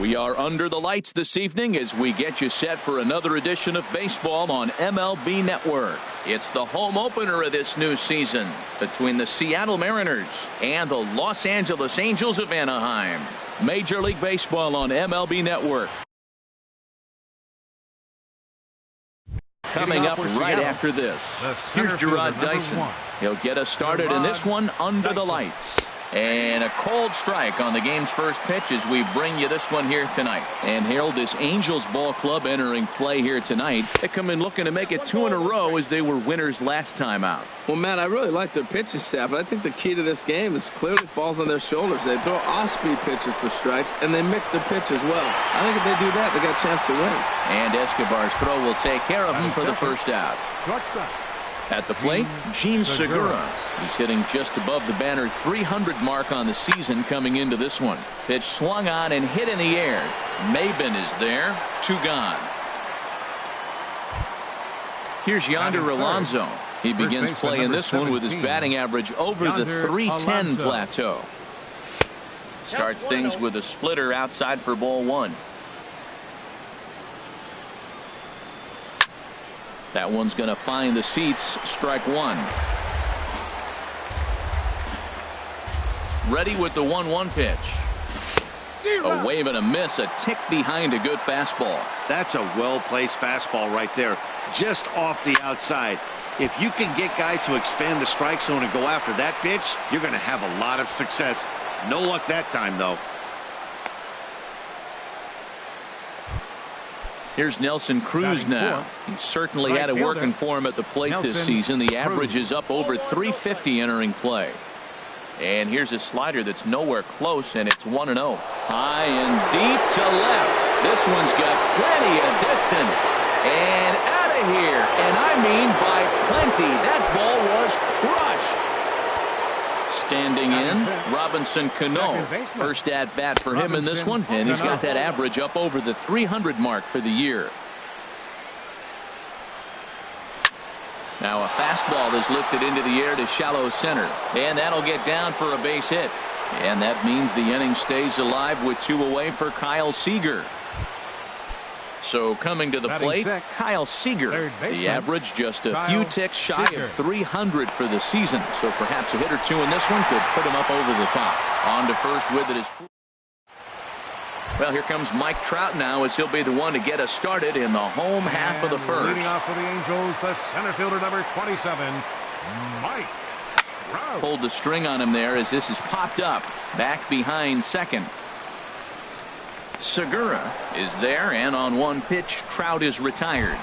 We are under the lights this evening as we get you set for another edition of baseball on MLB Network. It's the home opener of this new season between the Seattle Mariners and the Los Angeles Angels of Anaheim. Major League Baseball on MLB Network. Coming up right after this, here's Gerard Dyson. He'll get us started in this one under the lights. And a cold strike on the game's first pitch as we bring you this one here tonight. And Harold, this Angels ball club entering play here tonight. They come in looking to make it 2 in a row as they were winners last time out. Well, Matt, I really like their pitching staff, but I think the key to this game is clearly falls on their shoulders. They throw off-speed pitches for strikes, and they mix their pitch as well. I think if they do that, they got a chance to win. And Escobar's throw will take care of him for the first out. At the plate, Gene Segura. He's hitting just above the banner 300 mark on the season coming into this one. Pitch swung on and hit in the air. Maben is there. 2 gone. Here's Yonder Alonso. He begins play in this one with his batting average over the 310 plateau. Starts things with a splitter outside for ball 1. That one's going to find the seats. Strike 1. Ready with the 1-1 pitch. A wave and a miss. A tick behind a good fastball. That's a well-placed fastball right there. Just off the outside. If you can get guys to expand the strike zone and go after that pitch, you're going to have a lot of success. No luck that time, though. Here's Nelson Cruz now. He certainly had it working for him at the plate this season. The average is up over 350 entering play. And here's a slider that's nowhere close, and it's 1-0. High and deep to left. This one's got plenty of distance. And out of here. And I mean by plenty. That ball was crushed. Standing in, Robinson Cano. First at bat for him in this one, and he's got that average up over the 300 mark for the year. Now a fastball is lifted into the air to shallow center, and that'll get down for a base hit. And that means the inning stays alive with 2 away for Kyle Seager. So coming to the plate, Kyle Seager. The average just a few ticks shy of 300 for the season. So perhaps a hit or 2 in this one could put him up over the top. On to first with it is. Well, here comes Mike Trout now as he'll be the one to get us started in the home half of the first. Leading off for the Angels, the center fielder number 27, Mike Trout. Pulled the string on him there as this is popped up. Back behind second. Segura is there, and on 1 pitch, Trout is retired.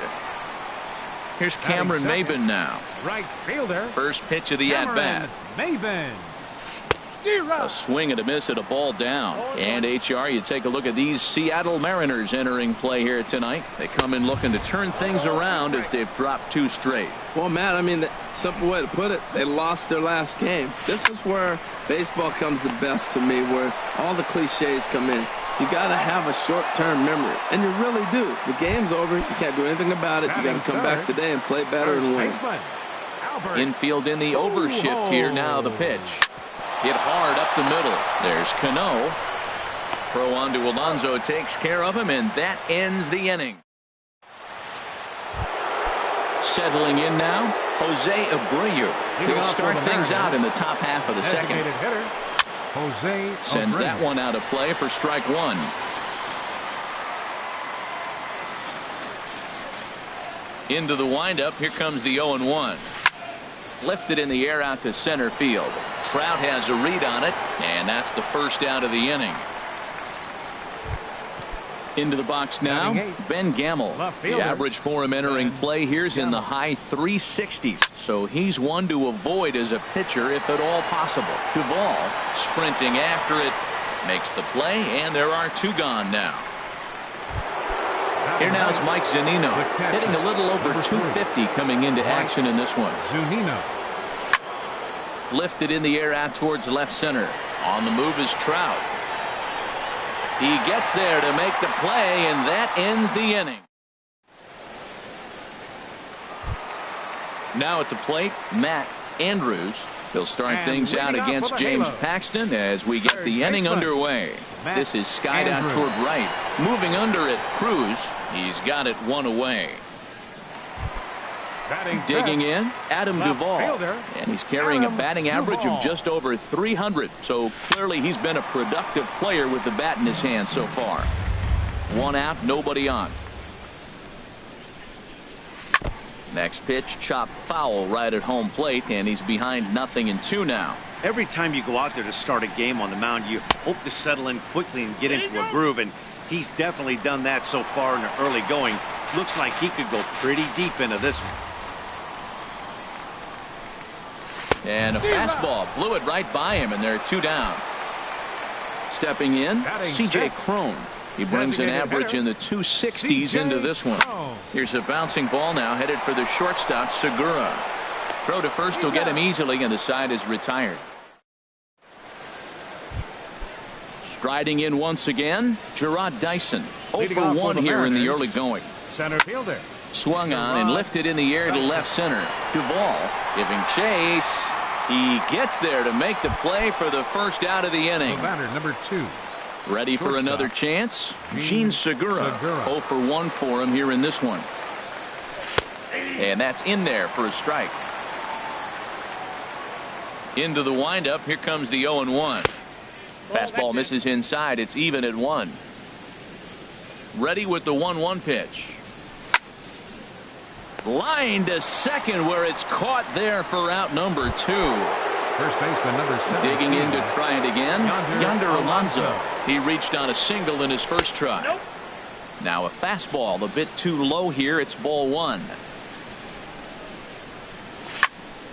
Here's Cameron Maben now. Right fielder. First pitch of the at-bat. Maben. A swing and a miss at a ball down. And HR, you take a look at these Seattle Mariners entering play here tonight. They come in looking to turn things around as they've dropped 2 straight. Well, Matt, I mean, the simple way to put it, they lost their last game. This is where baseball comes the best to me, where all the cliches come in. You got to have a short-term memory, and you really do. The game's over. You can't do anything about it. You got to come back today and play better and win. Infield in the overshift here now. The pitch hit hard up the middle. There's Cano. Throw on to Alonso takes care of him, and that ends the inning. Settling in now, Jose Abreu. He'll start things out in the top half of the second. Jose sends Abreu. that one out of play for strike 1. Into the windup. Here comes the 0-1. Lifted in the air out to center field. Trout has a read on it, and that's the first out of the inning. Into the box now, Ben Gamel. The average for him entering play here is in the high 360s. So he's one to avoid as a pitcher if at all possible. Duvall sprinting after it. Makes the play, and there are 2 gone now. Here now is Mike Zunino. Hitting a little over 250 coming into action in this one. Zunino. Lifted in the air out towards left center. On the move is Trout. He gets there to make the play, and that ends the inning. Now at the plate, Matt Andrews. He'll start things out against James Paxton as we get the inning underway. This is skied out toward right. Moving under it, Cruz. He's got it one away. Digging in, Adam Duvall. And he's carrying a batting average of just over 300. So clearly he's been a productive player with the bat in his hand so far. One out, nobody on. Next pitch, chopped foul right at home plate, and he's behind 0-2 now. Every time you go out there to start a game on the mound, you hope to settle in quickly and get into a groove, and he's definitely done that so far in the early going. Looks like he could go pretty deep into this one. And a fastball blew it right by him, and they're 2 down. Stepping in, C.J. Cron. He brings an average in the 260s into this one. Here's a bouncing ball now headed for the shortstop, Segura. Throw to first will get him easily, and the side is retired. Striding in once again, Gerard Dyson. 0 for 1 here in the early going. Center fielder. Swung on and lifted in the air to left center. Duvall giving chase. He gets there to make the play for the first out of the inning. The batter, number 2. Ready for another chance? Gene Segura. 0 for 1 for him here in this one. And that's in there for a strike. Into the windup. Here comes the 0-1. Fastball misses inside. It's even at 1. Ready with the 1-1 pitch. Line to second, where it's caught there for out number 2. First baseman number 7. Digging in to try it again. Yonder Alonso. He reached on a single in his first try. Now a fastball a bit too low here. It's ball 1.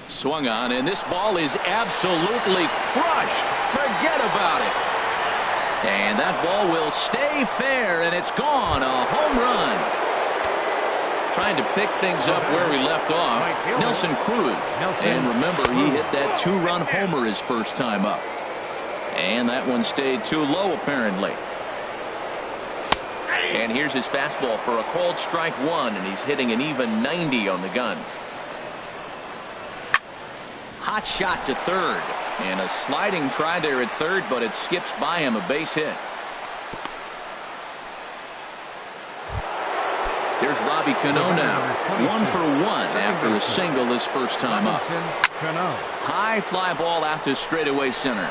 Swung on, and this ball is absolutely crushed. Forget about it. And that ball will stay fair, and it's gone. A home run. Trying to pick things up where we left off. Nelson Cruz. And remember, he hit that 2-run homer his first time up. And that one stayed too low, apparently. And here's his fastball for a called strike 1, and he's hitting an even 90 on the gun. Hot shot to third. And a sliding try there at third, but it skips by him, a base hit. Here's Robbie Cano now. 1 for 1 after a single his first time up. High fly ball out to straightaway center.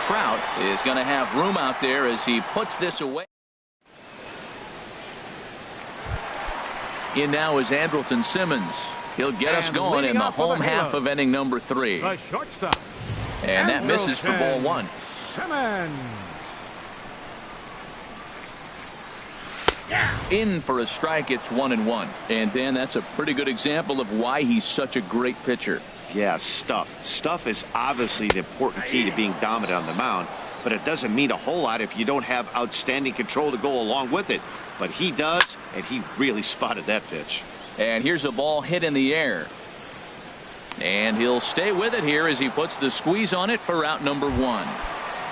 Trout is going to have room out there as he puts this away. In now is Andrelton Simmons. He'll get us going in the home half of inning number 3. And that misses for ball 1. Simmons. In for a strike. It's 1-1. And Dan, that's a pretty good example of why he's such a great pitcher. Yeah, stuff is obviously the important key to being dominant on the mound, but it doesn't mean a whole lot if you don't have outstanding control to go along with it. But he does, and he really spotted that pitch. And here's a ball hit in the air, and he'll stay with it here as he puts the squeeze on it for out number 1.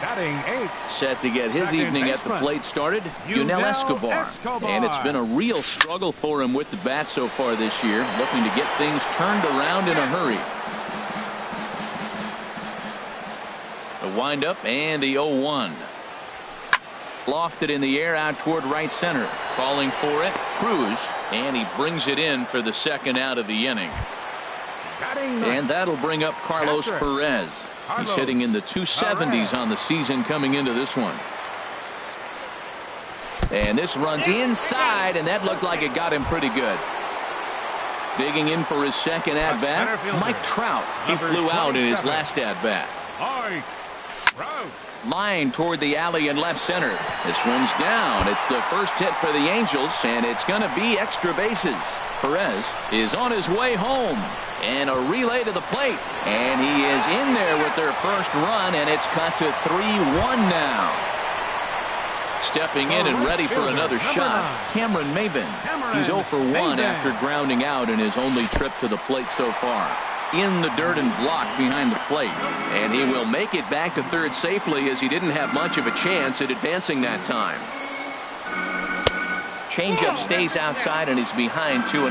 Batting 8. Set to get his evening at the plate started, Yunel Escobar. And it's been a real struggle for him with the bat so far this year, looking to get things turned around in a hurry. The windup and the 0-1. Lofted in the air out toward right center. Calling for it, Cruz, and he brings it in for the second out of the inning. And that'll bring up Carlos Perez. He's hitting in the 270s on the season coming into this one. And this runs inside, and that looked like it got him pretty good. Digging in for his second at-bat, Mike Trout. He flew out in his last at-bat. Line toward the alley in left center. This one's down. It's the first hit for the Angels, and it's going to be extra bases. Perez is on his way home. And a relay to the plate. And he is in there with their first run, and it's cut to 3-1 now. Stepping in and ready for another shot, Cameron Maybin. He's 0 for 1 after grounding out in his only trip to the plate so far. In the dirt and blocked behind the plate. And he will make it back to third safely, as he didn't have much of a chance at advancing that time. Changeup stays outside, and he's behind 2-0.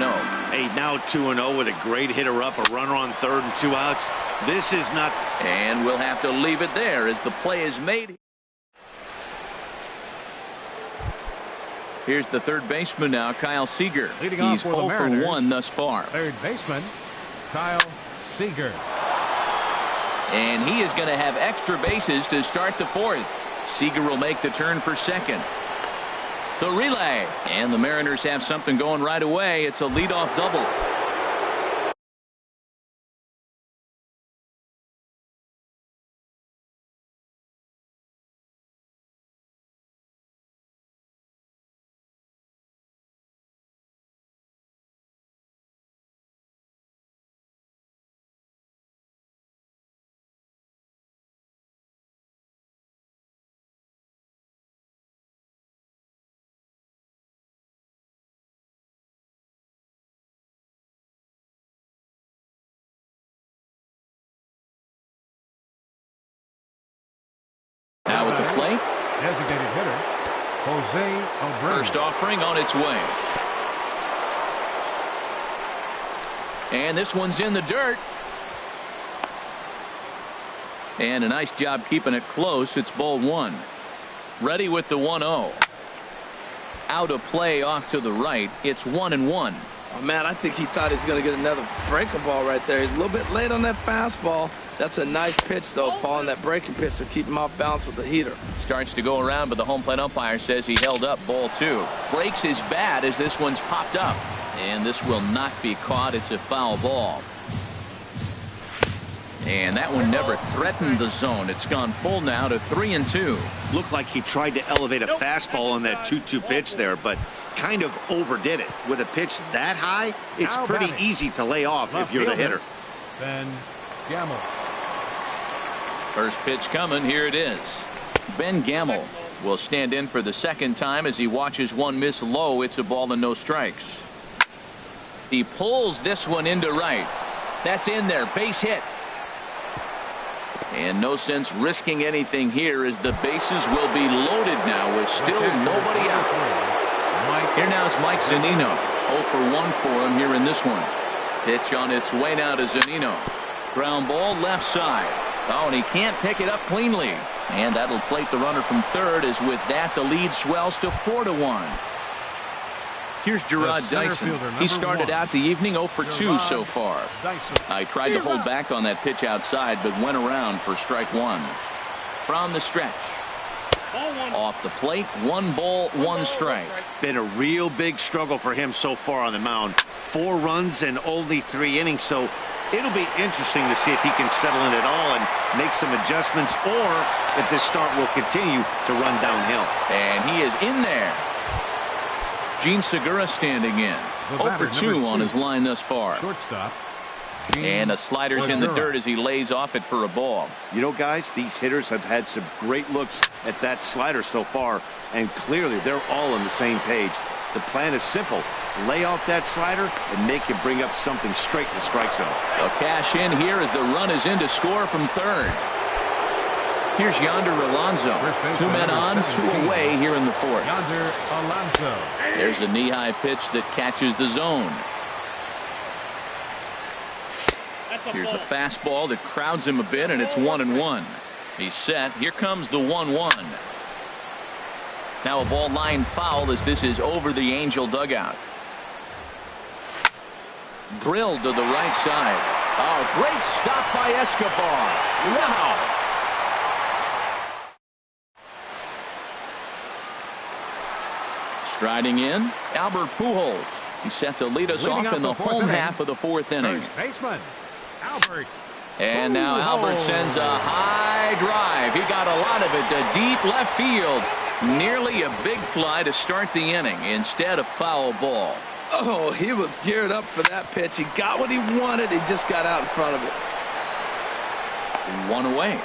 Hey, now 2-0 with a great hitter up, a runner on third and 2 outs. This is not. And we'll have to leave it there as the play is made. Here's the third baseman now, Kyle Seager. He's 0 for 1 thus far. Third baseman, Kyle Seager. And he is going to have extra bases to start the fourth. Seager will make the turn for second. The relay. And the Mariners have something going right away. It's a leadoff double. Now at the plate, designated hitter, Jose Abreu. First offering on its way. And this one's in the dirt. And a nice job keeping it close. It's ball one. Ready with the 1-0. Out of play off to the right. It's 1-1. Oh, man, I think he thought he was going to get another breaking ball right there. He's a little bit late on that fastball. That's a nice pitch, though, following that breaking pitch to keep him off balance with the heater. Starts to go around, but the home plate umpire says he held up ball two. Breaks his bat as this one's popped up. And this will not be caught. It's a foul ball. And that one never threatened the zone. It's gone full now to 3-2. Looked like he tried to elevate a fastball on that 2-2 pitch there, but kind of overdid it. With a pitch that high, it's pretty easy to lay off if you're the hitter. Ben Gamel. First pitch coming. Here it is. Ben Gamel will stand in for the second time as he watches one miss low. It's a ball and no strikes. He pulls this one into right. That's in there. Base hit. And no sense risking anything here as the bases will be loaded now with still nobody out. Here now is Mike Zunino. 0 for 1 for him here in this one. Pitch on its way now to Zunino. Ground ball left side. Oh, and he can't pick it up cleanly. And that'll plate the runner from third as with that the lead swells to 4-1. Here's Gerard Dyson. He started out the evening 0 for 2 so far. I tried to hold back on that pitch outside but went around for strike one. From the stretch. Off the plate, 1 ball, 1 strike. Been a real big struggle for him so far on the mound. 4 runs and only 3 innings, so it'll be interesting to see if he can settle in at all and make some adjustments, or if this start will continue to run downhill. And he is in there. Gene Segura standing in. 0 for 2 on his line thus far. Shortstop. And a slider's in the dirt as he lays off it for a ball. You know, guys, these hitters have had some great looks at that slider so far, and clearly they're all on the same page. The plan is simple. Lay off that slider and make it bring up something straight to the strike zone. They'll cash in here as the run is in to score from third. Here's Yonder Alonso. 2 men on, 2 away here in the fourth. Yonder Alonso. There's a knee-high pitch that catches the zone. Here's a fastball that crowds him a bit, and it's 1-1. He's set. Here comes the 1-1. Now a ball line foul as this is over the Angel dugout. Drilled to the right side. Oh, great stop by Escobar. Wow. Striding in, Albert Pujols. He's set to lead us off in the home half of the fourth inning. First baseman, Albert. And now Albert sends a high drive. He got a lot of it to deep left field. Nearly a big fly to start the inning. Instead, a foul ball. Oh, he was geared up for that pitch. He got what he wanted. He just got out in front of it. 1 away.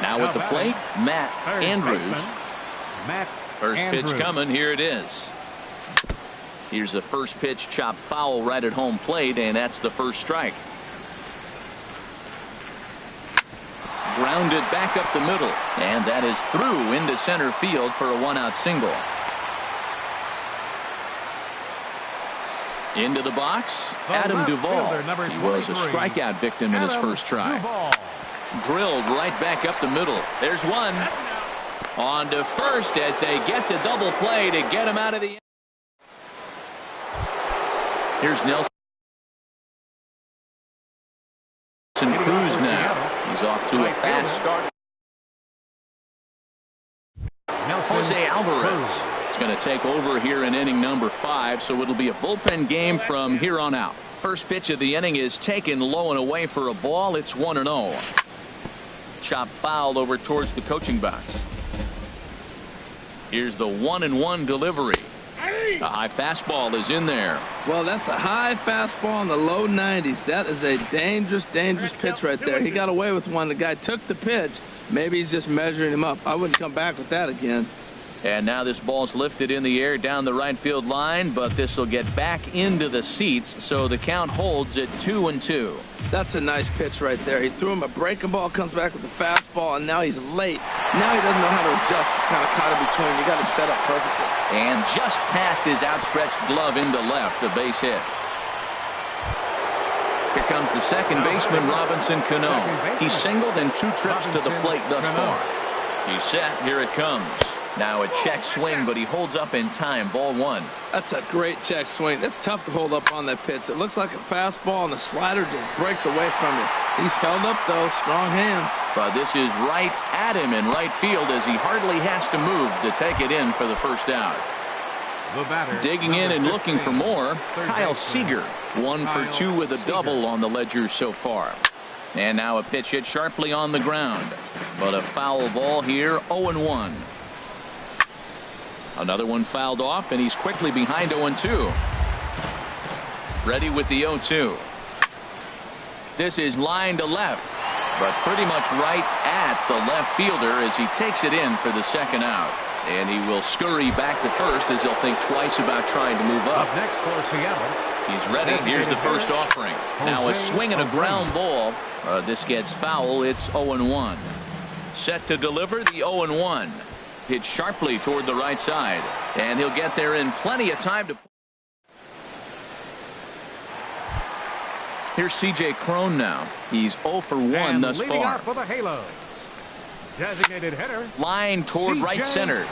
Now at the plate, Matt Andrews. First pitch coming. Here it is. Here's a first pitch chop foul right at home plate, and that's the first strike. Grounded back up the middle, and that is through into center field for a 1-out single. Into the box, Adam Duvall. He was a strikeout victim in his first try. Drilled right back up the middle. There's one. On to first as they get the double play to get him out of the. Here's Nelson Cruz now. He's off to a fast start. Jose Alvarez is going to take over here in inning number 5, so it'll be a bullpen game from here on out. First pitch of the inning is taken low and away for a ball. It's 1-0. Chop fouled over towards the coaching box. Here's the 1-1 delivery. A high fastball is in there. Well, that's a high fastball in the low 90s. That is a dangerous pitch right there. He got away with one. The guy took the pitch. Maybe he's just measuring him up. I wouldn't come back with that again. And now this ball's lifted in the air down the right field line, but this will get back into the seats, so the count holds at 2-2. That's a nice pitch right there. He threw him a breaking ball, comes back with a fastball, and now he's late. Now he doesn't know how to adjust. He's kind of caught in between. You got him set up perfectly. And just past his outstretched glove into left, a base hit. Here comes the second baseman, Robinson Cano. He's singled in 2 trips to the plate thus far. He's set. Here it comes. Now a check swing, but he holds up in time. Ball 1. That's a great check swing. That's tough to hold up on that pitch. It looks like a fastball, and the slider just breaks away from it. He's held up, though. Strong hands. But this is right at him in right field as he hardly has to move to take it in for the first out. Digging in and looking for more, Kyle Seager. 1 for 2 with a double on the ledger so far. And now a pitch hit sharply on the ground. But a foul ball here, 0-1. Another one fouled off, and he's quickly behind 0-2. Ready with the 0-2. This is line to left, but pretty much right at the left fielder as he takes it in for the second out. And he will scurry back to first as he'll think twice about trying to move up. Next for Seattle. He's ready. Here's the first offering. Now a swing and a ground ball. This gets foul. It's 0-1. Set to deliver the 0-1. Hit sharply toward the right side, and he'll get there in plenty of time to. Here's C.J. Cron now. He's 0 for 1 thus far. For the Halo. Designated hitter. Line toward right center.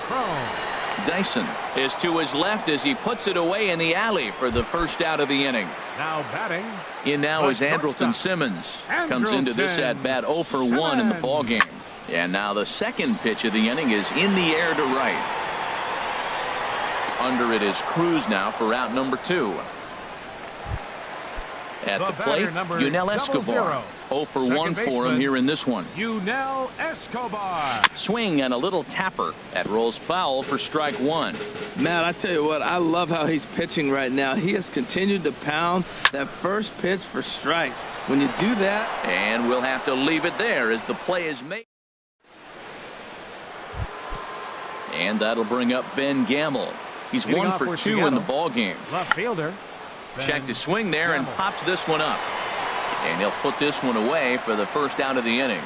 Dyson is to his left as he puts it away in the alley for the first out of the inning. Now batting. In now is Andrelton Simmons. Comes into this at bat 0 for 1 in the ball game. And now the second pitch of the inning is in the air to right. Under it is Cruz now for out number 2. At the plate, Yunel Escobar. 0 for 1 for him here in this one. Yunel Escobar. Swing and a little tapper. That rolls foul for strike 1. Matt, I tell you what, I love how he's pitching right now. He has continued to pound that first pitch for strikes. When you do that. And we'll have to leave it there as the play is made. And that'll bring up Ben Gamble. He's 1 for 2 in the ball game. Left fielder. Checked his swing there and pops this one up. And he'll put this one away for the first out of the inning.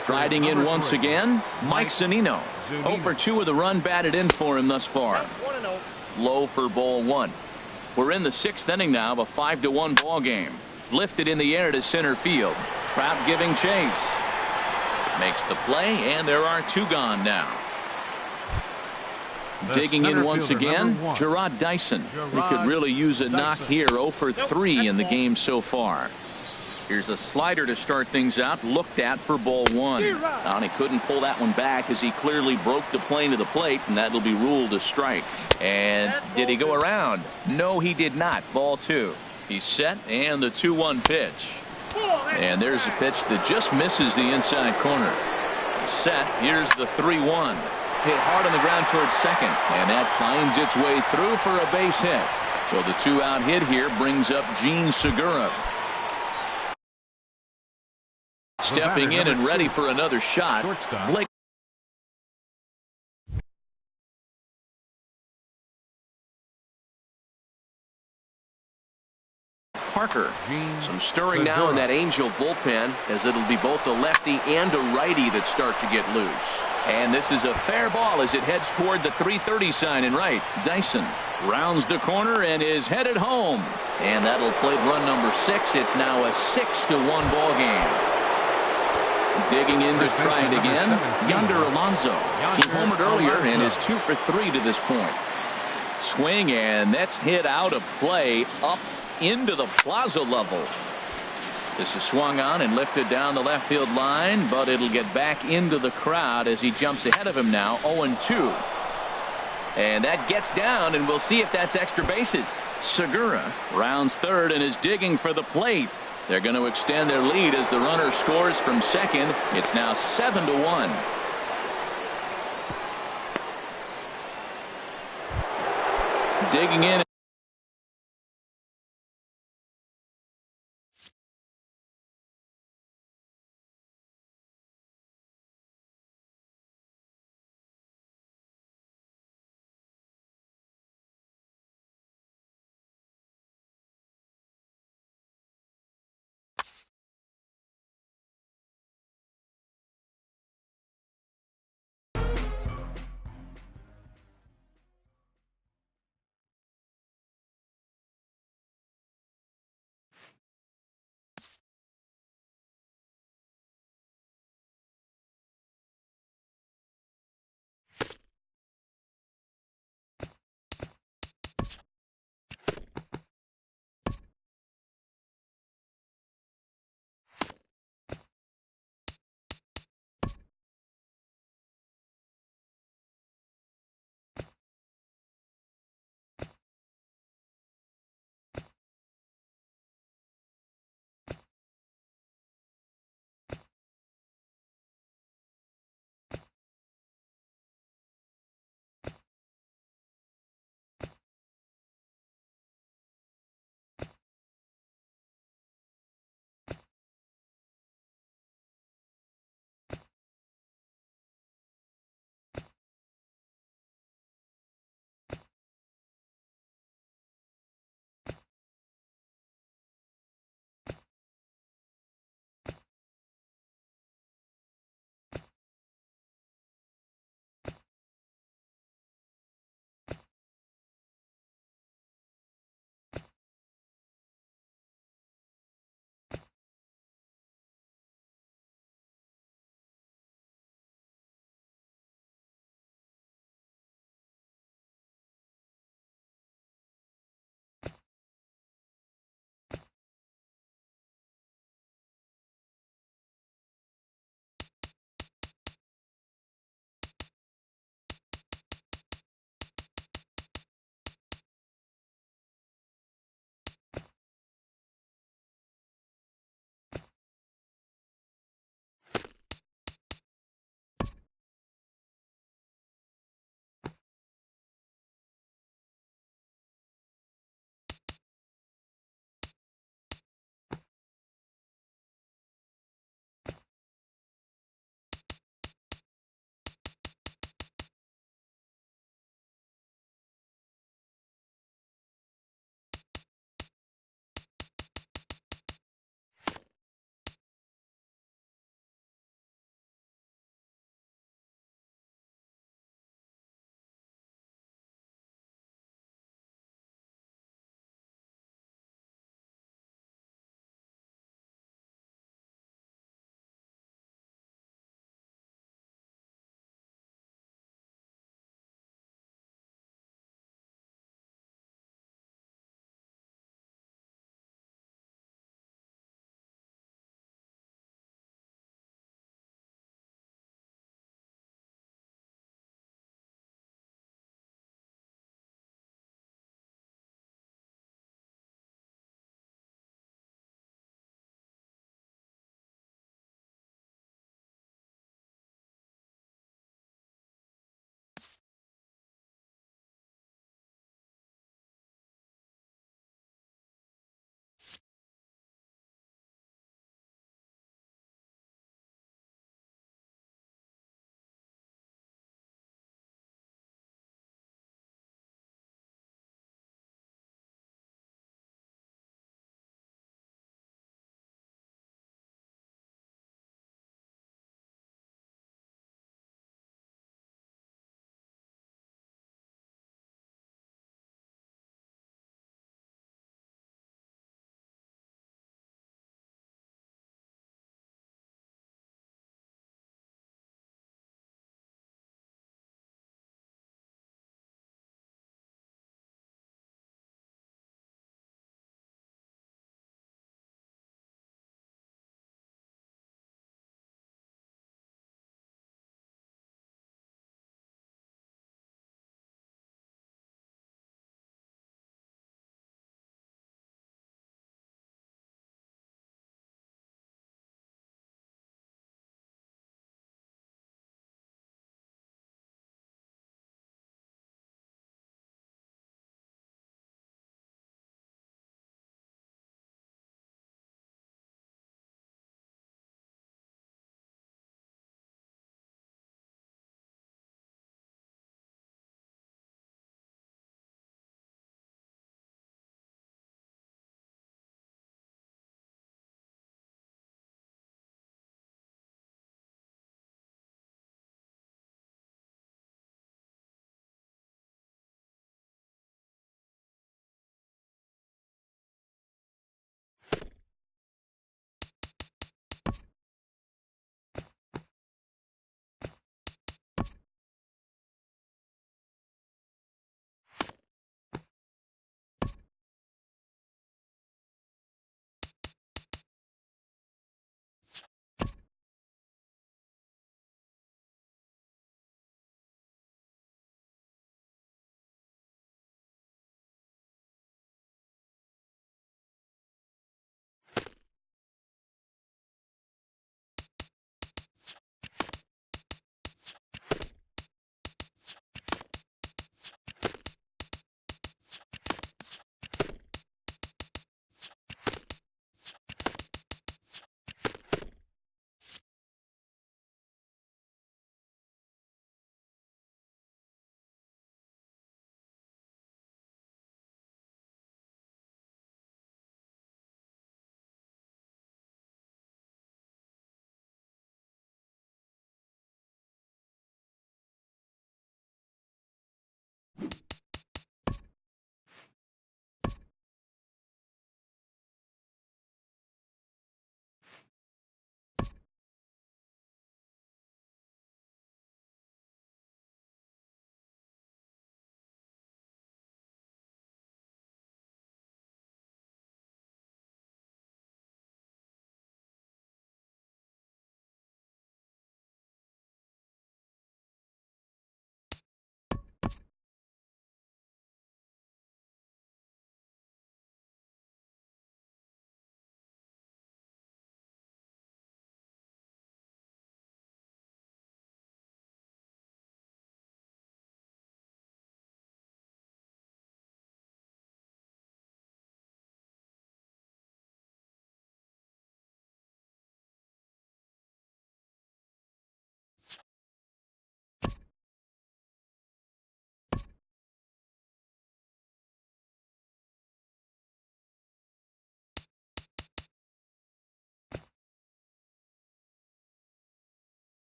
Striding in once again, Mike Zunino. 0 for 2 with a run batted in for him thus far. Low for ball 1. We're in the 6th inning now of a 5-1 ball game. Lifted in the air to center field. Trout giving chase. Makes the play, and there are 2 gone now. Digging in once again, Gerard Dyson. He could really use a knock here. 0 for 3 in the game so far. Here's a slider to start things out. Looked at for ball 1. And he couldn't pull that one back as he clearly broke the plane to the plate, and that'll be ruled a strike. And did he go around? No, he did not. Ball 2. He's set, and the 2-1 pitch. And there's a pitch that just misses the inside corner. Set. Here's the 3-1. Hit hard on the ground towards second, and that finds its way through for a base hit. So the 2-out hit here brings up Gene Segura. Stepping in and ready for another shot. Blake Parker. Some stirring now in that Angel bullpen, as it'll be both a lefty and a righty that start to get loose. And this is a fair ball as it heads toward the 330 sign in right. Dyson Rounds the corner and is headed home. And that'll play run number 6. It's now a 6-1 ball game. Digging in to try it again. Yonder Alonso. He homered earlier and is 2 for 3 to this point. Swing, and that's hit out of play up into the plaza level. This is swung on and lifted down the left field line, but it'll get back into the crowd as he jumps ahead of him now, 0-2. And that gets down, and we'll see if that's extra bases. Segura rounds third and is digging for the plate. They're going to extend their lead as the runner scores from second. It's now 7-1. Digging in.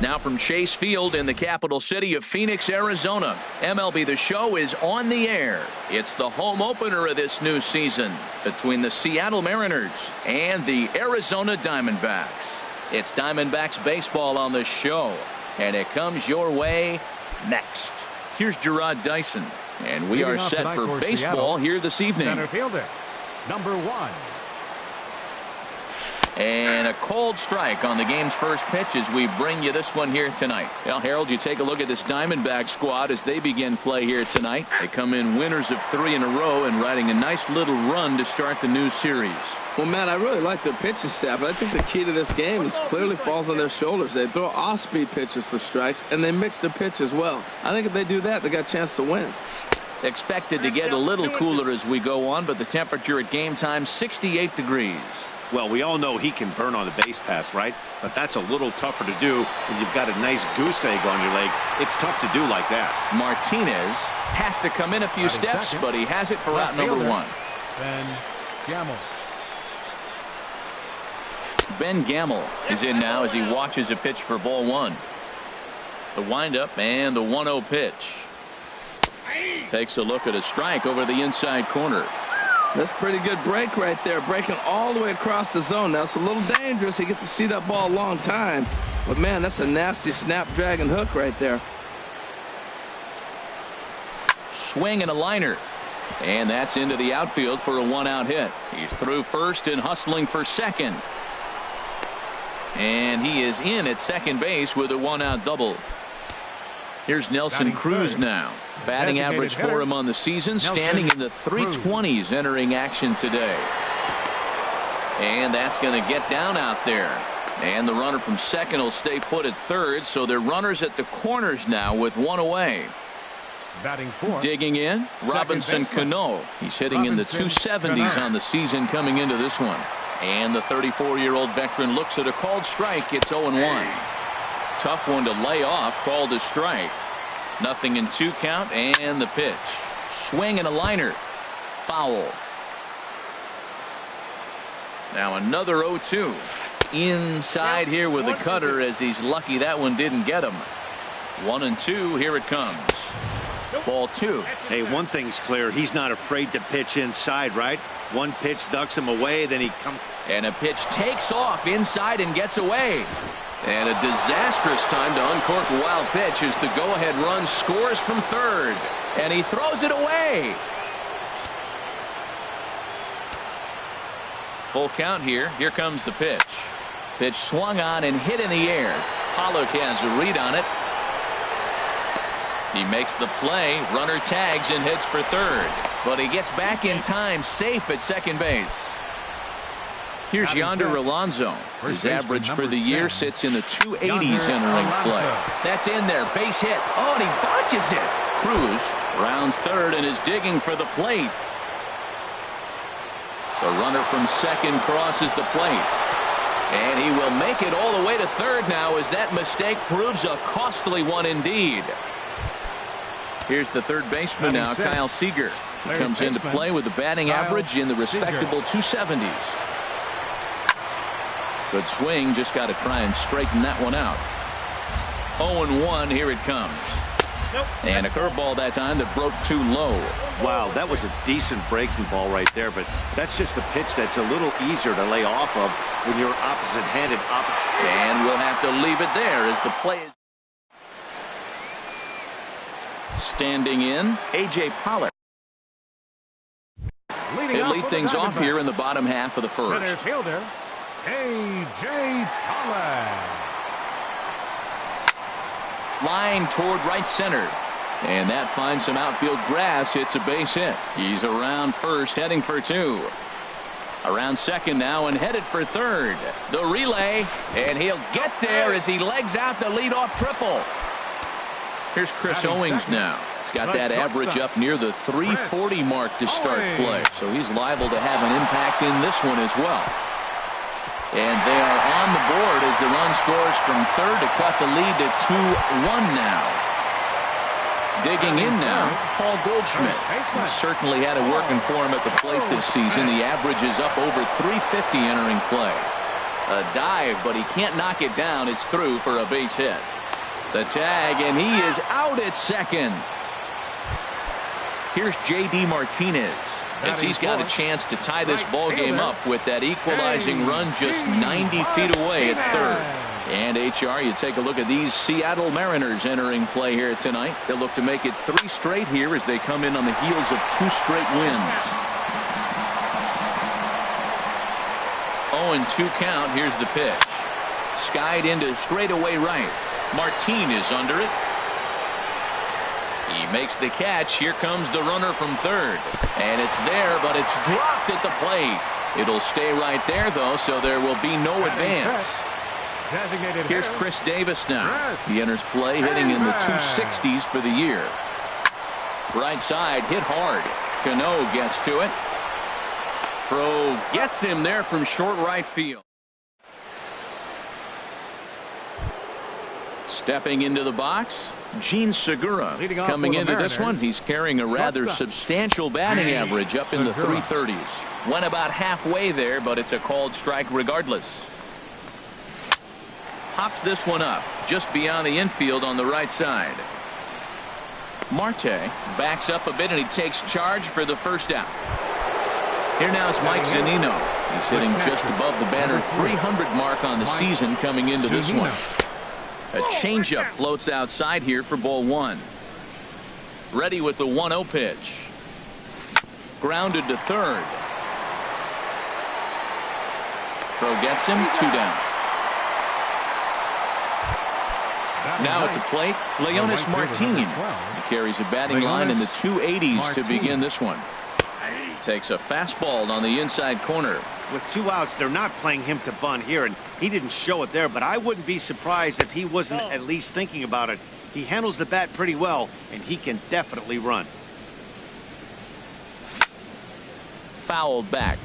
Now from Chase Field in the capital city of Phoenix, Arizona, MLB The Show is on the air. It's the home opener of this new season between the Seattle Mariners and the Arizona Diamondbacks. It's Diamondbacks baseball on the show, and it comes your way next. Here's Gerard Dyson, and we are set for baseball here this evening. Center fielder, number 1. And a cold strike on the game's first pitch as we bring you this one here tonight. Well, Harold, you take a look at this Diamondback squad as they begin play here tonight. They come in winners of 3 in a row and riding a nice little run to start the new series. Well, Matt, I really like their pitching staff. I think the key to this game is clearly falls on their shoulders. They throw off-speed pitches for strikes, and they mix the pitch as well. I think if they do that, they got a chance to win. Expected to get a little cooler as we go on, but the temperature at game time, 68 degrees. Well, we all know he can burn on the base pass, right? But that's a little tougher to do when you've got a nice goose egg on your leg. It's tough to do like that. Martinez has to come in a few steps, but he has it for out number 1. Ben Gamel. Ben Gamel is in now as he watches a pitch for ball 1. The windup and the 1-0 pitch. Takes a look at a strike over the inside corner. That's a pretty good break right there, breaking all the way across the zone. Now, it's a little dangerous. He gets to see that ball a long time. But, man, that's a nasty snapdragon hook right there. Swing and a liner. And that's into the outfield for a 1-out hit. He's through first and hustling for second. And he is in at second base with a 1-out double. Here's Nelson Cruz now. Batting average for him on the season, standing in the 320s entering action today. And that's going to get down out there. And the runner from second will stay put at third, so they're runners at the corners now with 1 away. Digging in, Robinson Cano. He's hitting in the 270s on the season coming into this one. And the 34-year-old veteran looks at a called strike. It's 0-1. Tough one to lay off, called a strike. Nothing in 2 count, and the pitch. Swing and a liner. Foul. Now another 0-2. Inside here with the cutter as he's lucky that one didn't get him. 1-2. Here it comes. Ball 2. Hey, one thing's clear. He's not afraid to pitch inside, right? One pitch ducks him away, then he comes. And a pitch takes off inside and gets away. And a disastrous time to uncork a wild pitch as the go-ahead run scores from third. And he throws it away. Full count here. Here comes the pitch. Pitch swung on and hit in the air. Pollock has a read on it. He makes the play. Runner tags and hits for third. But he gets back in time, safe at second base. Here's Yonder Alonso. His average for the year sits in the 280s entering play. That's in there. Base hit. Oh, and he botches it. Cruz rounds third and is digging for the plate. The runner from second crosses the plate. And he will make it all the way to third now as that mistake proves a costly one indeed. Here's the third baseman now, Kyle Seager. He comes into play with a batting average in the respectable 270s. Good swing, just got to try and straighten that one out. 0-1, here it comes. And a curveball that time that broke too low. Wow, that was a decent breaking ball right there, but that's just a pitch that's a little easier to lay off of when you're opposite-handed. And we'll have to leave it there as the play is. Standing in, A.J. Pollock. He'll lead things off here in the bottom half of the first. Center fielder, A.J. Pollock. Line toward right center. And that finds some outfield grass. It's a base hit. He's around first, heading for 2. Around second now and headed for third. The relay, and he'll get there as he legs out the leadoff triple. Here's Chris Owings now. He's got that average up near the 340 mark to start play. So he's liable to have an impact in this one as well. And they are on the board as the run scores from third to cut the lead to 2-1 now. Digging in now, Paul Goldschmidt. He certainly had it working for him at the plate this season. The average is up over 350 entering play. A dive, but he can't knock it down. It's through for a base hit. The tag, and he is out at second. Here's J.D. Martinez as he's got a chance to tie this ball game up with that equalizing run just 90 feet away at third. And HR, you take a look at these Seattle Mariners entering play here tonight. They'll look to make it 3 straight here as they come in on the heels of 2 straight wins. 0-2 count. Here's the pitch. Skied into straightaway right. Martin is under it. He makes the catch. Here comes the runner from third. And it's there, but it's dropped at the plate. It'll stay right there, though, so there will be no advance. Here's Chris Davis now. He enters play hitting in the 260s for the year. Right side hit hard. Cano gets to it. Throw gets him there from short right field. Stepping into the box, Gene Segura. Coming into this one, he's carrying a rather substantial batting average up in the 330s. Went about halfway there, but it's a called strike regardless. Hops this one up just beyond the infield on the right side. Marte backs up a bit and he takes charge for the first out. Here now is Mike Zunino. He's hitting just above the banner 300 mark on the season coming into this one. A changeup floats outside here for ball 1. Ready with the 1-0 pitch. Grounded to third. Throw gets him, 2 down. Now at the plate, Leonis Martin. He carries a batting line in the 280s to begin this one. Takes a fastball on the inside corner. With 2 outs, they're not playing him to bunt here, and he didn't show it there, but I wouldn't be surprised if he wasn't at least thinking about it. He handles the bat pretty well, and he can definitely run. Fouled back.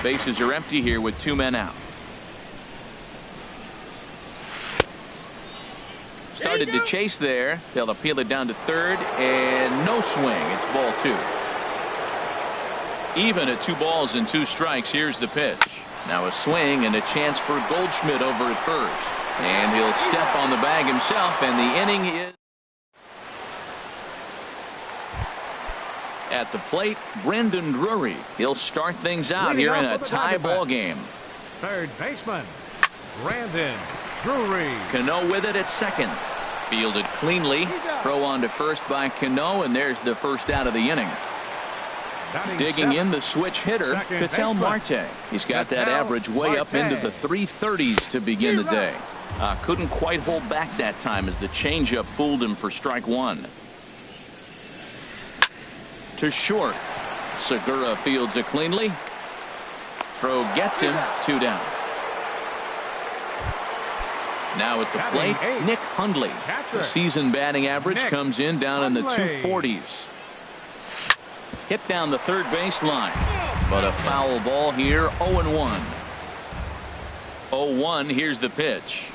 Bases are empty here with 2 men out. Started to chase there. They'll appeal it down to third, and no swing. It's ball 2. Even at 2 balls and 2 strikes. Here's the pitch. Now a swing and a chance for Goldschmidt over at first. And he'll step on the bag himself, and the inning is at the plate. Brendan Drury. He'll start things out here in a tie ball game. Third baseman, Brandon Drury. Cano with it at second. Fielded cleanly. Throw on to first by Cano, and there's the first out of the inning. Digging in the switch hitter, Ketel Marte. He's got that average way up into the 330s to begin the day. Couldn't quite hold back that time as the changeup fooled him for strike 1. To short. Segura fields it cleanly. Throw gets him, 2 down. Now at the plate, Nick Hundley. The season batting average comes in down in the 240s. Hit down the third base line, but a foul ball here. 0-1. 0-1. Here's the pitch,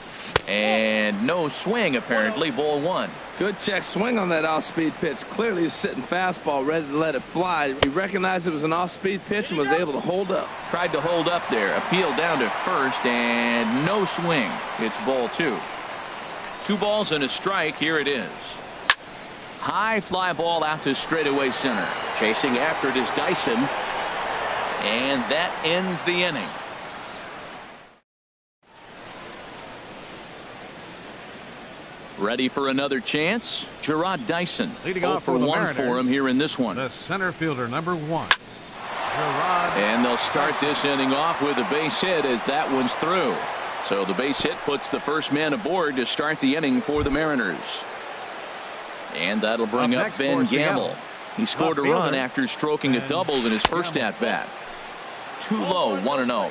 and no swing apparently. Ball 1. Good check swing on that off-speed pitch. Clearly he's sitting fastball ready to let it fly. He recognized it was an off-speed pitch and was able to hold up. Tried to hold up there. Appeal down to first, and no swing. It's ball 2. 2 balls and a strike. Here it is. High fly ball out to straightaway center. Chasing after it is Dyson, and that ends the inning. Ready for another chance? Gerard Dyson. Leading off for 1 for him here in this one. The center fielder, number 1. Gerard. And they'll start this inning off with a base hit as that one's through. So the base hit puts the first man aboard to start the inning for the Mariners. And that'll bring up Ben Gamble. He scored a run after stroking a double in his first at-bat. Too low, 1-0.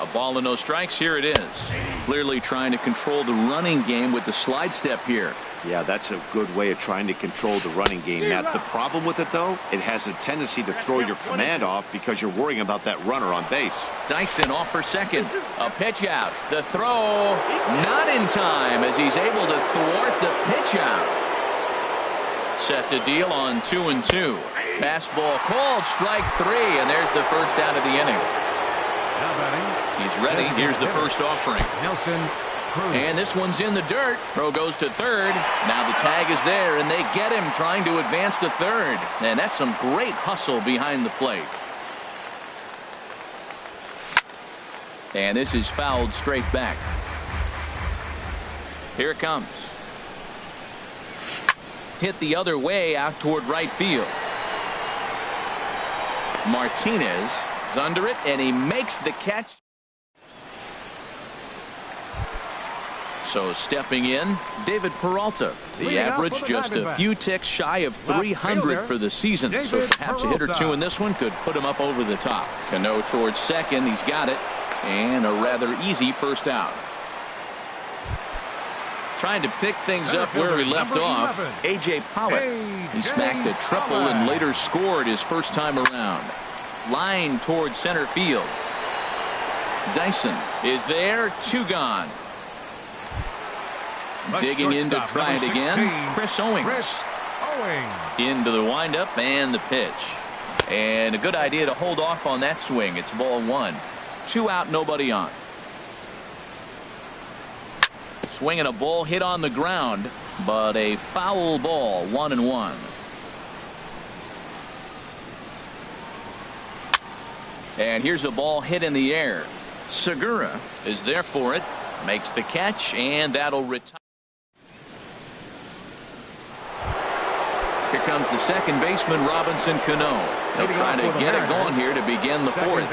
A ball and no strikes. Here it is. Clearly trying to control the running game with the slide step here. Yeah, that's a good way of trying to control the running game. Now, the problem with it, though, it has a tendency to throw your command off because you're worrying about that runner on base. Dyson off for second. A pitch out. The throw not in time as he's able to thwart the pitch out. Set to deal on 2-2. Fastball called, strike 3, and there's the first out of the inning. He's ready. Here's the first offering. Nelson And this one's in the dirt. Throw goes to third. Now the tag is there, and they get him trying to advance to third. And that's some great hustle behind the plate. And this is fouled straight back. Here it comes. Hit the other way out toward right field. Martinez is under it, and he makes the catch. So stepping in, David Peralta. The average just a few ticks shy of 300 for the season. So perhaps a hit or two in this one could put him up over the top. Cano towards second. He's got it. And a rather easy first out. Trying to pick things up where he left off. A.J. Pollock. He smacked a triple and later scored his first time around. Line towards center field. Dyson is there. 2 gone. Digging in to try it again. Chris Owings. Into the windup and the pitch. And a good idea to hold off on that swing. It's ball 1. 2 out, nobody on. Swinging a ball hit on the ground, but a foul ball. 1-1. And here's a ball hit in the air. Segura is there for it. Makes the catch, and that'll retire. Here comes the second baseman, Robinson Cano. They'll try to get it going here to begin the 4th.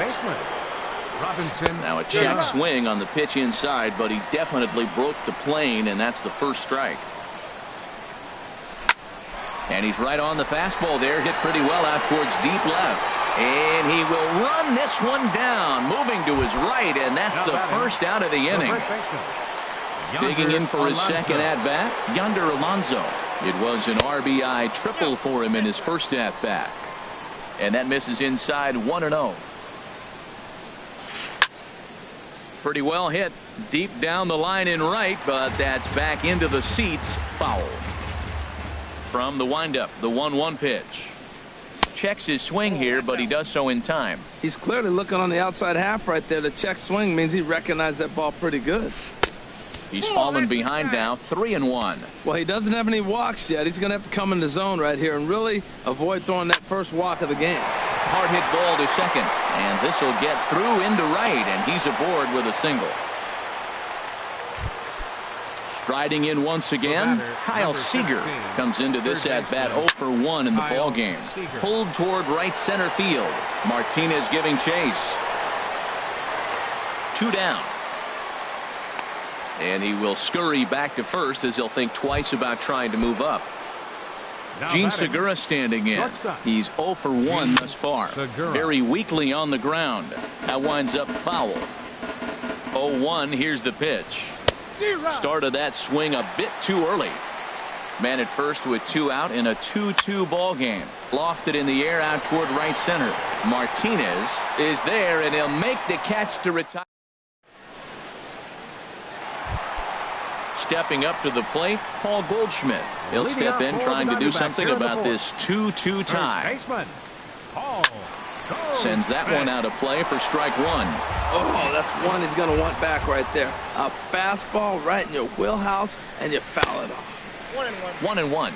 Now a check swing on the pitch inside, but he definitely broke the plane, and that's the first strike. And he's right on the fastball there. Hit pretty well out towards deep left. And he will run this one down, moving to his right, and that's the first out of the inning. Digging in for his second at-bat, Yonder Alonso. It was an RBI triple for him in his first at-bat. And that misses inside. 1-0. Pretty well hit deep down the line in right, but that's back into the seats. Foul. From the windup, the 1-1 pitch. Checks his swing here, but he does so in time. He's clearly looking on the outside half right there. The check swing means he recognized that ball pretty good. He's fallen behind now, 3-1. Well, he doesn't have any walks yet. He's going to have to come in the zone right here and really avoid throwing that first walk of the game. Hard hit ball to second, and this will get through into right, and he's aboard with a single. Striding in once again, Kyle Seager comes into this at-bat 0 for 1 in the ball game. Pulled toward right center field. Martinez giving chase. 2 down. And he will scurry back to first as he'll think twice about trying to move up. Gene Segura standing in. He's 0 for 1 thus far. Very weakly on the ground. That winds up foul. 0-1. Here's the pitch. Started that swing a bit too early. Man at first with 2 out in a 2-2 ball game. Lofted in the air out toward right center. Martinez is there, and he'll make the catch to retire. Stepping up to the plate, Paul Goldschmidt. He'll step in trying to do something about this 2-2 tie. Sends that one out of play for strike 1. Oh, that's one he's going to want back right there. A fastball right in your wheelhouse, and you foul it off. 1-1.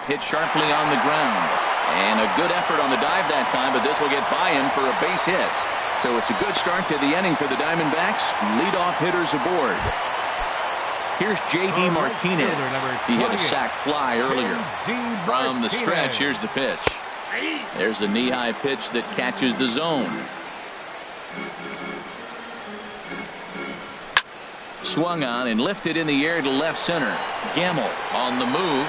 Hit sharply on the ground. And a good effort on the dive that time, but this will get by him for a base hit. So it's a good start to the inning for the Diamondbacks. Leadoff hitters aboard. Here's J.D. Martinez. He hit a sac fly earlier. From the stretch, here's the pitch. There's a knee-high pitch that catches the zone. Swung on and lifted in the air to left center. Gamble on the move.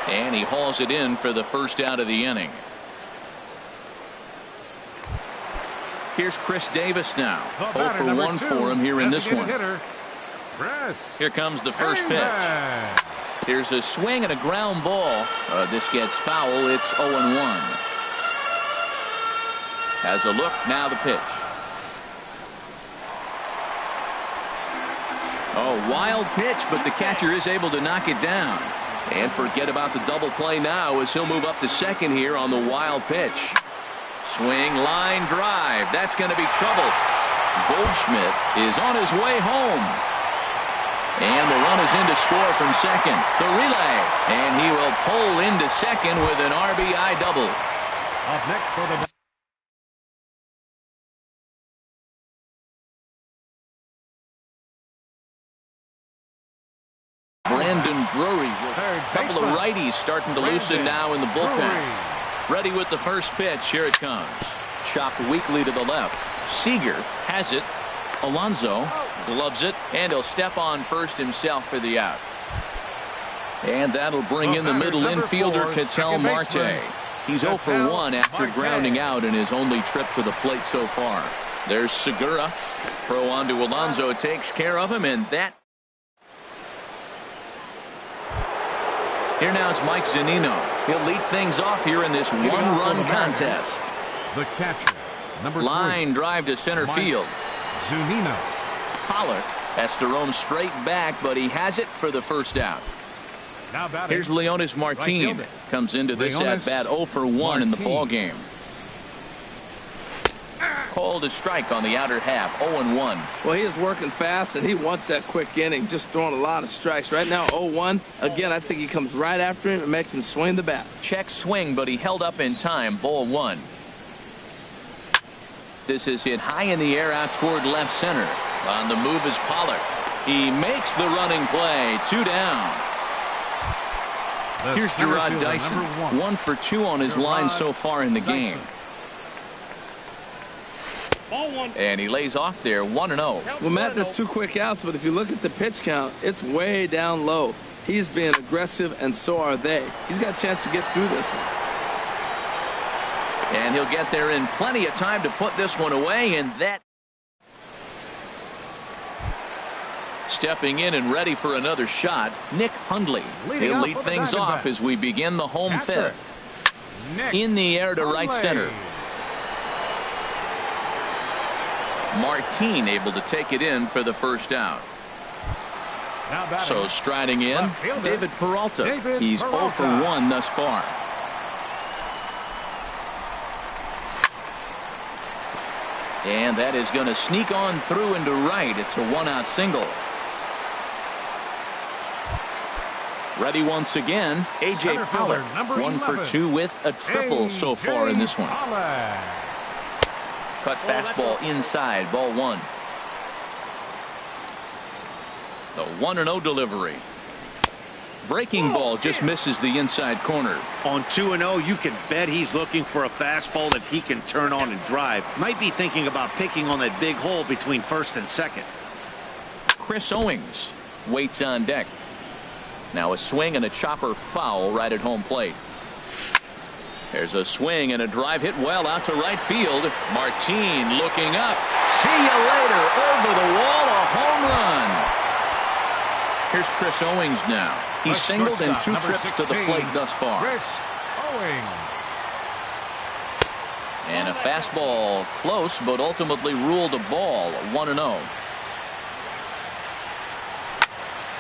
And he hauls it in for the first out of the inning. Here's Chris Davis now. 0 for 1 for him here in this one. Here comes the first pitch. Here's a swing and a ground ball. This gets foul. It's 0-1. Has a look. Now the pitch. Oh, wild pitch, but the catcher is able to knock it down. And forget about the double play now as he'll move up to second here on the wild pitch. Swing, line drive. That's going to be trouble. Goldschmidt is on his way home. And the run is in to score from second. The relay. And he will pull into second with an RBI double. Up next for the... Brandon Drury. A couple of righties starting to loosen now in the bullpen. Ready with the first pitch. Here it comes. Chopped weakly to the left. Seager has it. Alonso gloves it, and he'll step on first himself for the out. And that'll bring in the middle infielder, Ketel Marte. He's 0 for 1 after grounding out in his only trip to the plate so far. There's Segura. Throw on to Alonso takes care of him, and that. Here now it's Mike Zunino. He'll lead things off here in this one-run contest. The catcher, number 3. Line drive to center field. Zunino. Pollard has to roam straight back, but he has it for the first out. Here's Leonis Martin. Right, comes into this at bat 0 for 1 in the ball game. Called a strike on the outer half, 0-1. Well, he is working fast, and he wants that quick inning, just throwing a lot of strikes. Right now, 0-1. Again, I think he comes right after him and makes him swing the bat. Check swing, but he held up in time, ball 1. This is hit high in the air out toward left center. On the move is Pollard. He makes the running play. 2 down. Here's Gerard Dyson. 1 for 2 on his line so far in the game. And he lays off there 1-0. Well, Matt, that's 2 quick outs, but if you look at the pitch count, it's way down low. He's being aggressive, and so are they. He's got a chance to get through this one. And he'll get there in plenty of time to put this one away, and that. Stepping in and ready for another shot, Nick Hundley. He'll lead things off as we begin the home fifth. In the air to right center. Martin able to take it in for the first out. So striding in, David Peralta. He's 0 for 1 thus far. And that is going to sneak on through into right. It's a 1-out single. Ready once again, A.J. Pollard. 1 for 2 with a triple so far in this one. Cut fastball inside, ball 1. The 1-0 delivery. Breaking ball just misses the inside corner. On 2-0, you can bet he's looking for a fastball that he can turn on and drive. Might be thinking about picking on that big hole between first and second. Chris Owings waits on deck. Now a swing and a chopper foul right at home plate. There's a swing and a drive hit well out to right field. Martin looking up. See you later. Over the wall, a home run. Here's Chris Owings now. He's singled in 2 trips to the plate thus far. Chris Owings. And a fastball close, but ultimately ruled a ball. 1-0.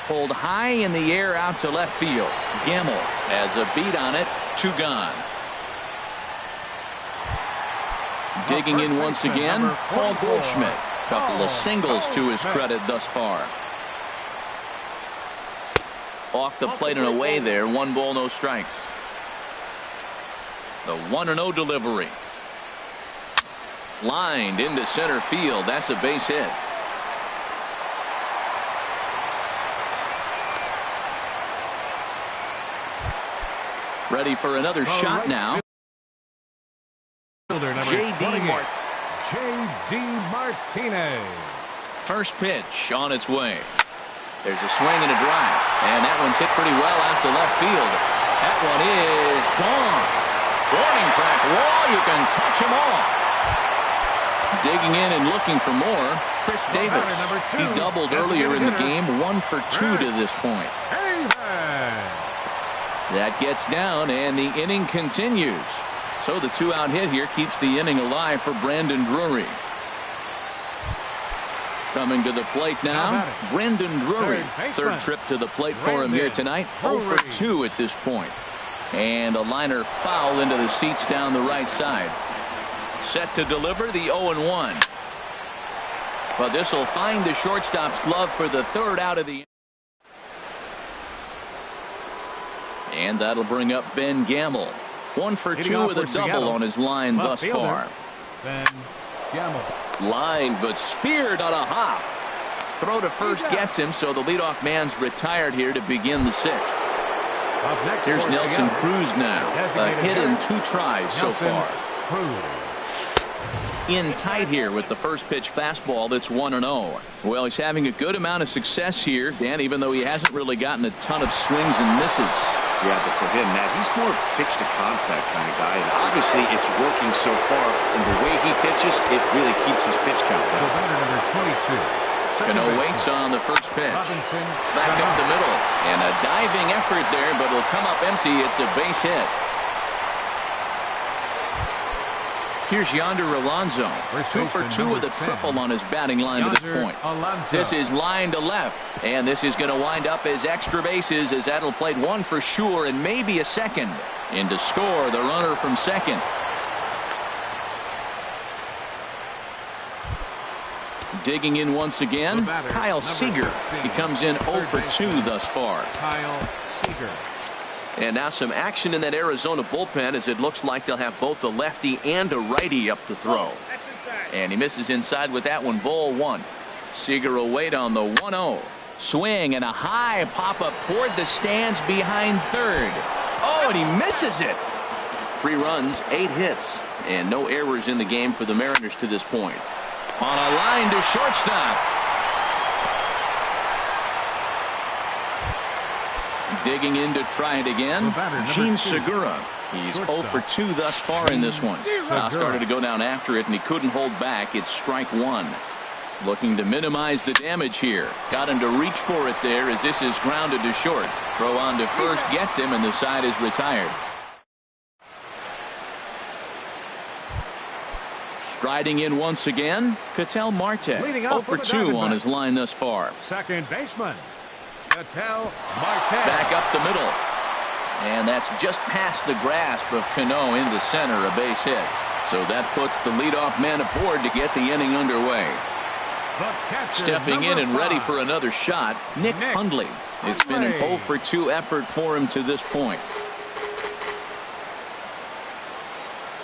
Pulled high in the air out to left field. Gamble has a beat on it. 2 gone. Digging in once again, Paul Goldschmidt. Couple of singles to his credit thus far. Off the plate and away there. 1 ball, no strikes. The 1-0 delivery. Lined into center field. That's a base hit. Ready for another shot now. J.D. Martinez. First pitch on its way. There's a swing and a drive. And that one's hit pretty well out to left field. That one is gone. Warning track wall. You can touch them all. Digging in and looking for more. Chris Davis. He doubled earlier in the game. 1 for 2 to this point. That gets down and the inning continues. So the 2-out hit here keeps the inning alive for Brandon Drury. Coming to the plate now, Brandon Drury. 3rd trip to the plate for him here tonight. 0 for 2 at this point. And a liner foul into the seats down the right side. Set to deliver the 0-1. But this will find the shortstop's glove for the third out of the. And that'll bring up Ben Gamble. 1 for 2 with a double on his line thus far. Ben Gamble. Line, but speared on a hop. Throw to first gets him, so the leadoff man's retired here to begin the 6th. Here's Nelson Cruz now. A hit in 2 tries so far. In tight here with the first pitch fastball that's 1-0. Well, he's having a good amount of success here, Dan, even though he hasn't really gotten a ton of swings and misses. Yeah, but for him, Matt, he's more pitch to contact kind of guy. And obviously, it's working so far. And the way he pitches, it really keeps his pitch count down. Cano waits on the first pitch. Back up the middle. And a diving effort there, but it'll come up empty. It's a base hit. Here's Yonder Alonso. 2 for 2 with a triple on his batting line to this point. This is line to left. And this is going to wind up as extra bases as that'll play 1 for sure and maybe a second. In to score the runner from second. Digging in once again, Kyle Seager. He comes in 0 for 2 thus far. Kyle Seager. And now some action in that Arizona bullpen as it looks like they'll have both a lefty and a righty up to throw. And he misses inside with that one, ball 1. Seager will wait on the 1-0. Swing and a high pop-up toward the stands behind third. Oh, and he misses it. 3 runs, 8 hits, and no errors in the game for the Mariners to this point. On a line to shortstop. Digging in to try it again. Gene Segura. He's 0 for 2 thus far in this one. Now started to go down after it, and he couldn't hold back. It's strike 1. Looking to minimize the damage here. Got him to reach for it there as this is grounded to short. Throw on to first gets him, and the side is retired. Striding in once again, Ketel Marte. 0 for 2 on his line thus far. Second baseman, Ketel Marte. Back up the middle. And that's just past the grasp of Cano into center, a base hit. So that puts the leadoff man aboard to get the inning underway. Stepping in and ready for another shot, Nick Hundley. It's been an 0 for 2 effort for him to this point.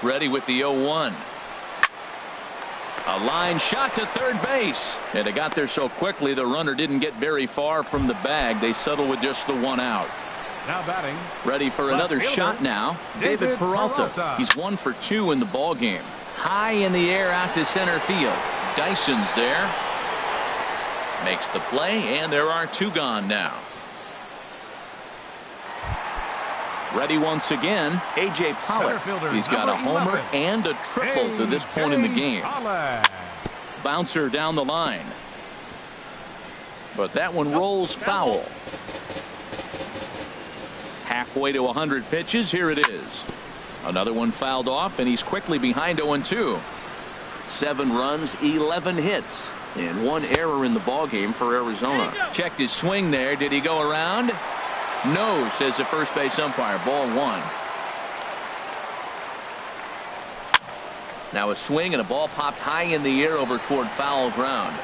Ready with the 0-1. A line shot to third base. And it got there so quickly the runner didn't get very far from the bag. They settle with just the 1 out. Now batting. Ready for another shot now. David Peralta. He's 1 for 2 in the ball game. High in the air out to center field. Dyson's there. Makes the play, and there are 2 gone now. Ready once again, A.J. Pollock. He's got a homer and a triple to this point in the game. Bouncer down the line. But that one rolls foul. Halfway to 100 pitches, here it is. Another one fouled off, and he's quickly behind 0-2. 7 runs, 11 hits, and 1 error in the ballgame for Arizona. Checked his swing there. Did he go around? No, says the first base umpire. Ball 1. Now a swing and a ball popped high in the air over toward foul ground.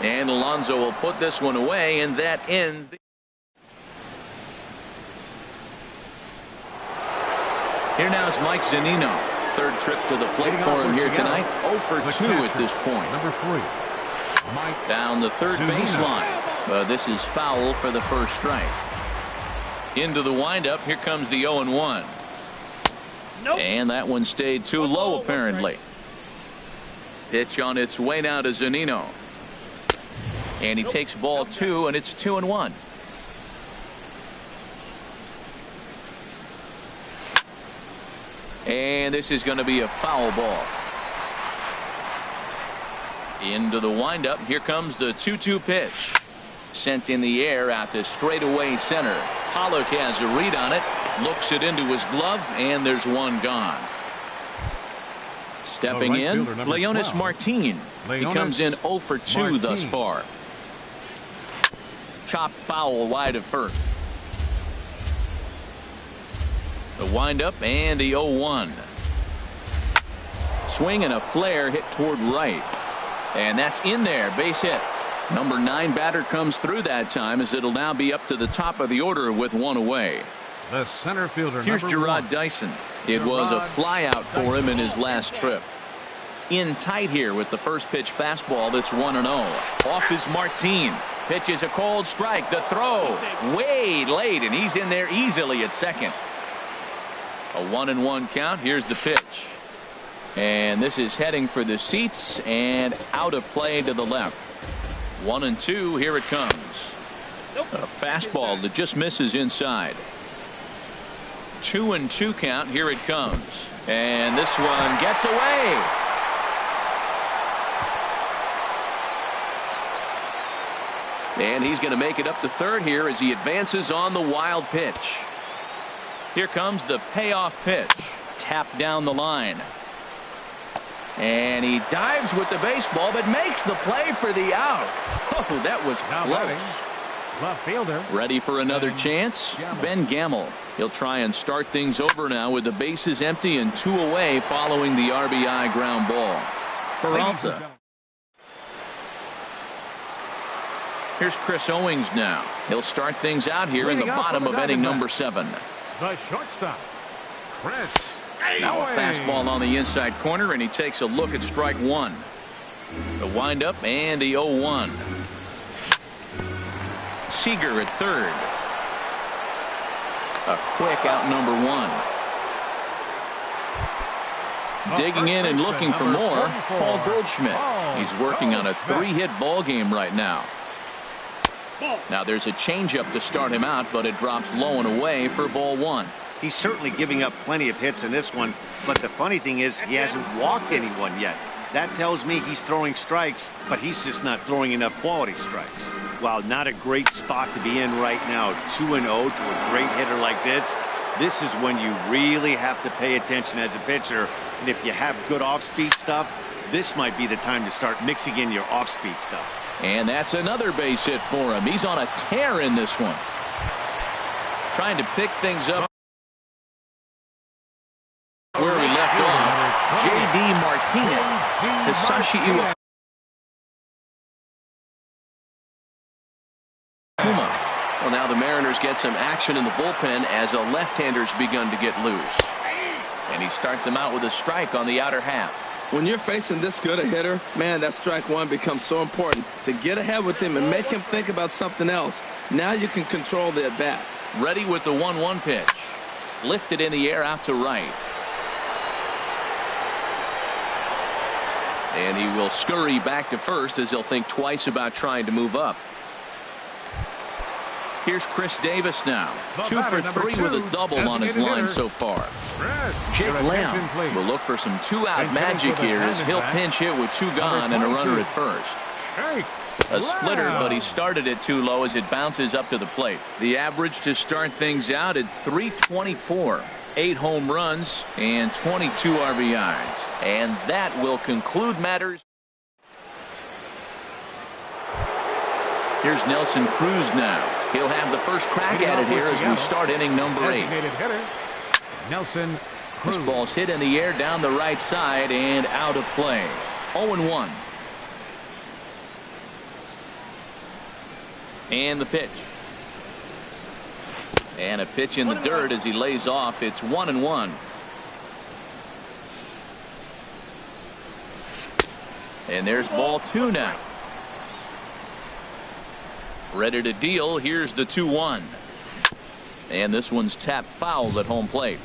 And Alonso will put this one away, and that ends the. Here now is Mike Zunino. Third trip to the plate for him here tonight. 0 for 2 at this point. Number 3. Mike down the third baseline. But this is foul for the first strike. Into the windup. Here comes the 0-1. Nope. And that one stayed too low apparently. Pitch on its way now to Zunino. And he takes ball 2, and it's 2-1. And this is going to be a foul ball. Into the windup. Here comes the 2-2 pitch. Sent in the air out to straightaway center. Pollock has a read on it. Looks it into his glove, and there's 1 gone. Stepping in, Leonis Martin. He comes in 0 for 2 thus far. Chop foul wide of first. The windup and the 0-1. Swing and a flare hit toward right. And that's in there. Base hit. Number 9 batter comes through that time, as it'll now be up to the top of the order with one away. The center fielder. Here's Gerard Dyson. It was a flyout for him in his last trip. In tight here with the first pitch fastball that's 1-0. Off is Martin. Pitches a cold strike. The throw way late, and he's in there easily at second. A 1-1 count. Here's the pitch. And this is heading for the seats and out of play to the left. 1-2. Here it comes. A fastball that just misses inside. 2-2 count. Here it comes. And this one gets away. And he's going to make it up to third here as he advances on the wild pitch. Here comes the payoff pitch. Tapped down the line. And he dives with the baseball, but makes the play for the out. Oh, that was close. Left fielder. Ready for another chance? Ben Gamble. He'll try and start things over now with the bases empty and 2 away following the RBI ground ball. Peralta. Here's Chris Owings now. He'll start things out here in the bottom of inning number 7. The shortstop, Chris. Now a fastball on the inside corner, and he takes a look at strike 1. The windup and the 0-1. Seager at third. A quick out number 1. Digging in and looking for more, Paul Goldschmidt. He's working on a 3-hit ball game right now. Now there's a changeup to start him out, but it drops low and away for ball 1. He's certainly giving up plenty of hits in this one, but the funny thing is he hasn't walked anyone yet. That tells me he's throwing strikes, but he's just not throwing enough quality strikes. While not a great spot to be in right now, 2-0 to a great hitter like this, this is when you really have to pay attention as a pitcher. And if you have good off-speed stuff, this might be the time to start mixing in your off-speed stuff. And that's another base hit for him. He's on a tear in this one. Trying to pick things up where we left off. J.D. Martinez. Hisashi Iwakuma. Well, now the Mariners get some action in the bullpen as a left-hander's begun to get loose. And he starts him out with a strike on the outer half. When you're facing this good a hitter, man, that strike 1 becomes so important to get ahead with him and make him think about something else. Now you can control the at-bat. Ready with the 1-1 pitch. Lifted in the air out to right. And he will scurry back to first as he'll think twice about trying to move up. Here's Chris Davis now. 2 for 3 with a double on his line so far. Jake Lamb will look for some 2-out magic here as he'll pinch hit with 2 gone and a runner at first. A splitter, but he started it too low as it bounces up to the plate. The average to start things out at .324. 8 home runs and 22 RBIs. And that will conclude matters. Here's Nelson Cruz now. He'll have the first crack at it here as we start inning number 8. Nelson Cruz. This ball's hit in the air down the right side and out of play. 0-1. And the pitch. And a pitch in the dirt as he lays off. It's 1-1. And there's ball 2 now. Ready to deal. Here's the 2-1. And this one's tapped foul at home plate.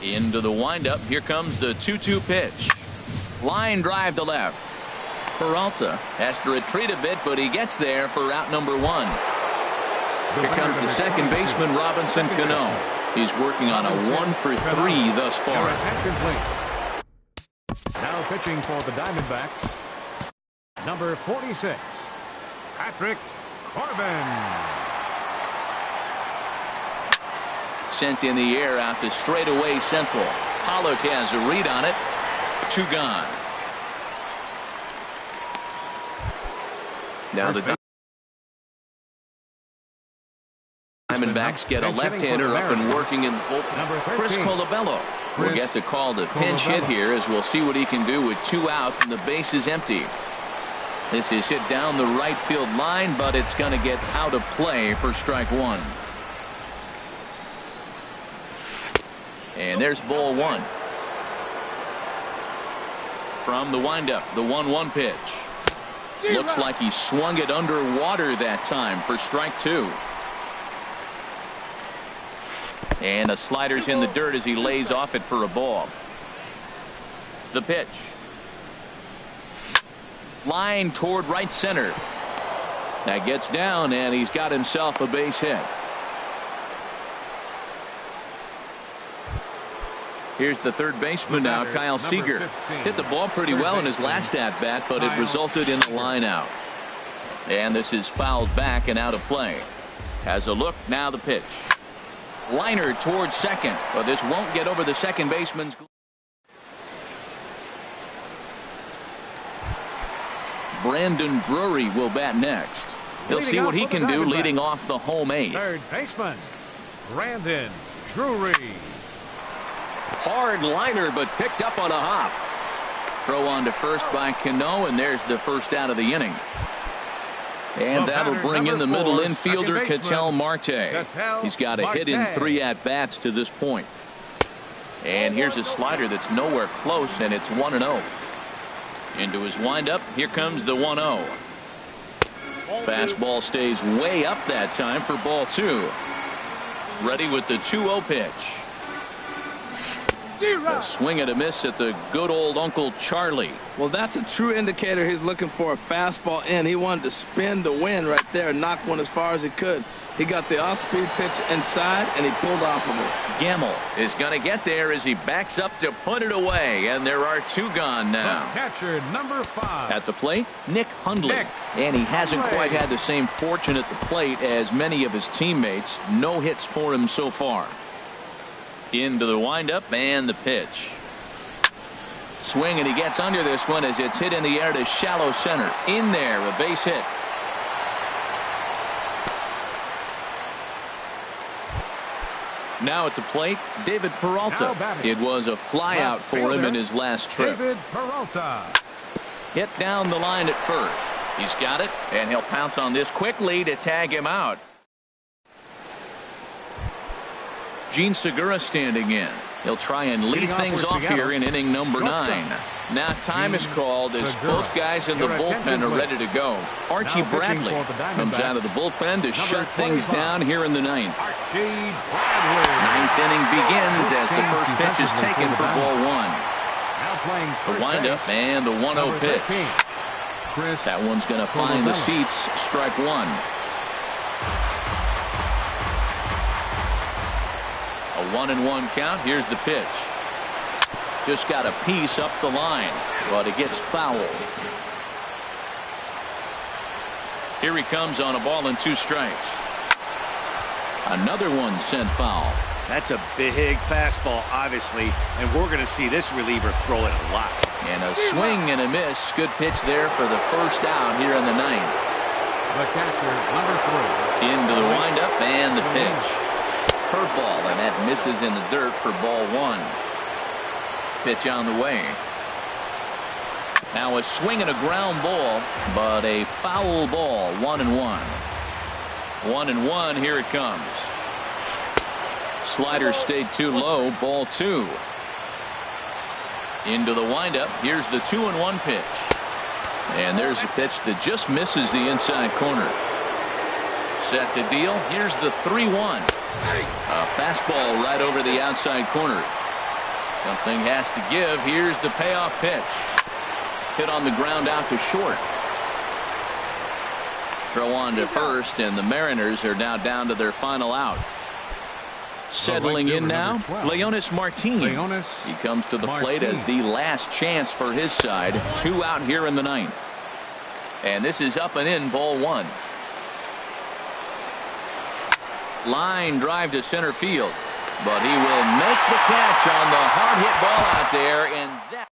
Into the windup. Here comes the 2-2 pitch. Line drive to left. Peralta has to retreat a bit, but he gets there for out number 1. Here comes the second baseman, Robinson Cano. He's working on a 1 for 3 thus far. Now pitching for the Diamondbacks, number 46, Patrick Corbin. Sent in the air out to straightaway central. Pollock has a read on it. 2 gone. Now the Diamondbacks get a left-hander up and working in the bullpen. Chris Colabello will get the call to pinch hit here, as we'll see what he can do with 2 out and the base is empty. This is hit down the right field line, but it's going to get out of play for strike 1. And there's ball 1. From the windup, the 1-1 pitch. Looks like he swung it underwater that time for strike 2. And the slider's in the dirt as he lays off it for a ball. The pitch. Line toward right center. That gets down, and he's got himself a base hit. Here's the third baseman now, Kyle Seager. Hit the ball pretty well in his last at-bat, but it resulted in a line out. And this is fouled back and out of play. Has a look, now the pitch. Liner towards second, but this won't get over the second baseman's. Brandon Drury will bat next. He'll see what he can do leading off the home 8. Third baseman, Brandon Drury. Hard liner, but picked up on a hop. Throw on to first by Cano, and there's the first out of the inning. And that'll bring in the middle infielder, Ketel Marte. He's got a hit in 3 at-bats to this point. And here's a slider that's nowhere close, and it's 1-0. Into his windup, here comes the 1-0. Fastball stays way up that time for ball 2. Ready with the 2-0 pitch. A swing and a miss at the good old Uncle Charlie. Well, that's a true indicator he's looking for a fastball in. He wanted to spin the wind right there and knock one as far as he could. He got the off-speed pitch inside, and he pulled off of it. Gamble is going to get there as he backs up to put it away, and there are 2 gone now. The catcher, number 5. At the plate, Nick Hundley. And he hasn't quite had the same fortune at the plate as many of his teammates. No hits for him so far. Into the windup and the pitch. Swing, and he gets under this one as it's hit in the air to shallow center. In there, a base hit. Now at the plate, David Peralta. It was a flyout for him in his last trip. David Peralta. Hit down the line at first. He's got it, and he'll pounce on this quickly to tag him out. Gene Segura standing in. He'll try and lead things off here in inning number 9. Now time is called as both guys in the bullpen are ready to go. Archie Bradley comes out of the bullpen to shut things down here in the 9th. 9th inning begins as the first pitch is taken for ball 1. The windup and the 1-0 pitch. That one's going to find the seats. Strike 1. A 1-1 count. Here's the pitch. Just got a piece up the line, but it gets fouled. Here he comes on a ball and 2 strikes. Another one sent foul. That's a big fastball, obviously, and we're going to see this reliever throw it a lot. And a swing and a miss. Good pitch there for the first out here in the 9th. The catcher, number 3. Into the windup and the pitch. Curveball, and that misses in the dirt for ball 1. Pitch on the way. Now a swing and a ground ball, but a foul ball. 1-1. 1-1. Here it comes. Slider stayed too low. Ball 2. Into the windup. Here's the 2-1 pitch. And there's a pitch that just misses the inside corner. Set to deal. Here's the 3-1. A fastball right over the outside corner. Something has to give. Here's the payoff pitch. Hit on the ground out to short. Throw on to first, and the Mariners are now down to their final out. Settling in now, Leonis Martin. He comes to the plate as the last chance for his side. 2 out here in the 9th. And this is up and in, ball 1. Line drive to center field, but he will make the catch on the hard hit ball out there, and that